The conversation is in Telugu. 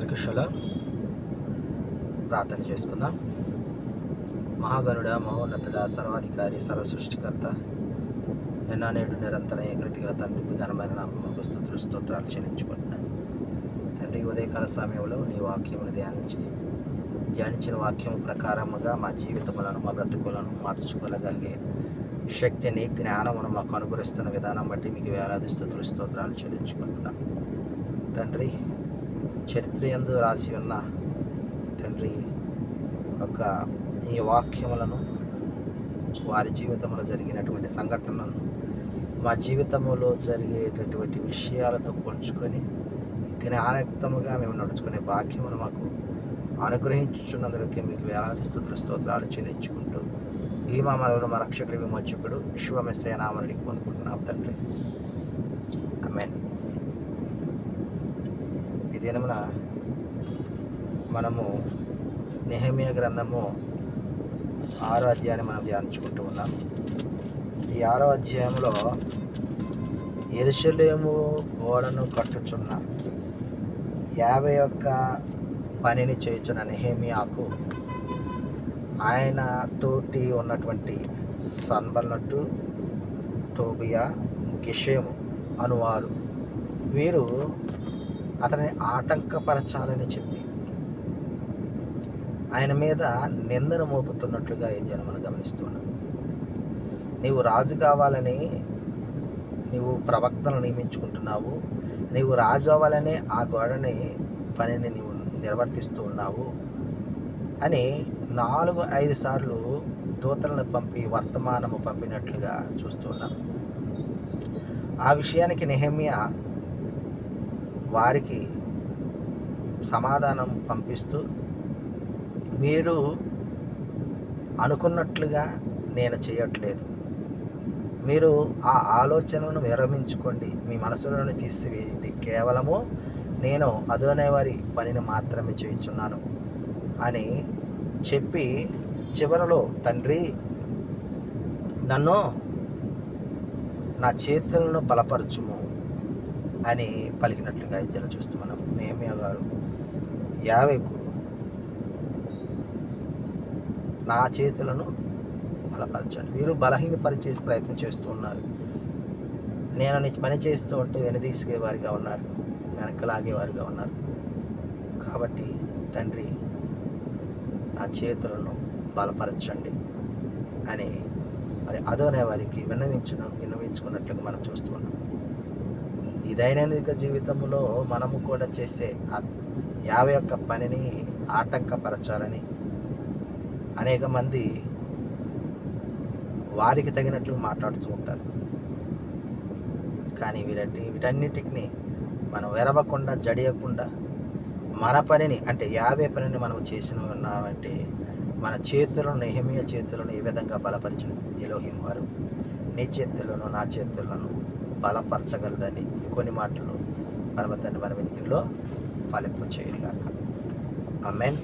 అందరికీ షలాం. ప్రార్థన చేసుకుందాం. మహాగణుడ, మహోన్నతుడ, సర్వాధికారి, సర్వసృష్టికర్త, నిన్న నేడు నిరంతరం ఏకరీతిగల తండ్రి మీ ఘనమైన నామముకు స్తోత్రాలు చెల్లించుకుంటున్నాను. తండ్రి, ఉదయకాల సమయంలో నీ వాక్యమును ధ్యానించిన వాక్యం ప్రకారముగా మా జీవితములను, మా బ్రతుకులను మార్చుకోగలిగే శక్తిని, జ్ఞానమును మాకు అనుగ్రహిస్తున్న విధానం బట్టి మీకు వేలాది స్తోత్రాలు చెల్లించుకుంటున్నాం. తండ్రి, చరిత్ర యందు రాసి ఉన్న తండ్రి ఈ వాక్యములను, వారి జీవితంలో జరిగినటువంటి సంఘటనలను మా జీవితంలో జరిగేటటువంటి విషయాలతో పోల్చుకొని జ్ఞానయుక్తముగా మేము నడుచుకునే భాగ్యమును మాకు అనుగ్రహించుచున్నందుకే మీకు వేలాది స్తోత్రాలు చెల్లించుకుంటూ ఈ మా రక్షకుడి విమోచకుడు యెషూవా మెస్సీయ నామమున పొందుకుంటున్నాం తండ్రి. ఆమేన్. ఈ దినమున మనము నెహెమీయా గ్రంథము 6వ అధ్యాయాన్ని మనం ధ్యానించుకుంటూ ఉన్నాం. ఈ 6వ అధ్యాయంలో యెరూషలేము గోడను కట్టుచున్న 51 పనిని చేయుచున్న నెహెమీయాకు ఆయన తోటి ఉన్నటువంటి సన్బల్లటు, టోబియా, గెషెము అనువారు వీరు అతనిని ఆటంకపరచాలని చెప్పి ఆయన మీద నిందను మోపుతున్నట్లుగా ఈ దినం మనం గమనిస్తున్నాం. నీవు రాజు కావాలని నీవు ప్రవక్తలను నియమించుకుంటున్నావు, నీవు రాజు అవ్వాలని ఆ గోడని పనిని నీవు నిర్వర్తిస్తూ ఉన్నావు అని 4-5 సార్లు దూతలను పంపి వర్తమానము పంపినట్లుగా చూస్తున్నాం. ఆ విషయానికి నెహెమీయా వారికి సమాధానం పంపిస్తూ, మీరు అనుకున్నట్లుగా నేను చేయట్లేదు, మీరు ఆ ఆలోచనను విరమించుకోండి, మీ మనసులోని తీసివేయండి, కేవలము నేను అదోనేవారి పనిని మాత్రమే చేయుచున్నాను అని చెప్పి చివరలో, తండ్రి నన్ను నా చేతులను బలపరచుము అని పలికినట్లుగా ఇద్దరు చూస్తూ మనం. నెహెమీయా గారు 50కు నా చేతులను బలపరచండి, వీరు బలహీనపరిచే ప్రయత్నం చేస్తూ ఉన్నారు. నేను నీ పని చేస్తూ ఉంటే వెనుదీసుకేవారిగా ఉన్నారు, వెనక్కి లాగేవారిగా ఉన్నారు. కాబట్టి తండ్రి నా చేతులను బలపరచండి అని మరి అదోనే వారికి విన్నవించుకున్నట్లుగా మనం చూస్తూ ఉన్నాం. ఈ దైనందిక జీవితంలో మనము కూడా చేసే 51 పనిని ఆటంకపరచాలని అనేక మంది వారికి తగినట్లు మాట్లాడుతూ ఉంటారు. కానీ వీటన్నిటిని మనం వెరవకుండా, జడియకుండా మన పనిని, అంటే 50 పనిని మనం చేసిన ఉన్నామంటే మన చేతులను, నెహెమీయా చేతులను ఏ విధంగా బలపరిచిన ఎలోహిం వారు నీ చేతులను, నా చేతులను బలపరచగలరని కొన్ని మాటలు పరమ తండ్రి మన వెనుకలో ఫలింపచేయుగాక. ఆమేన్.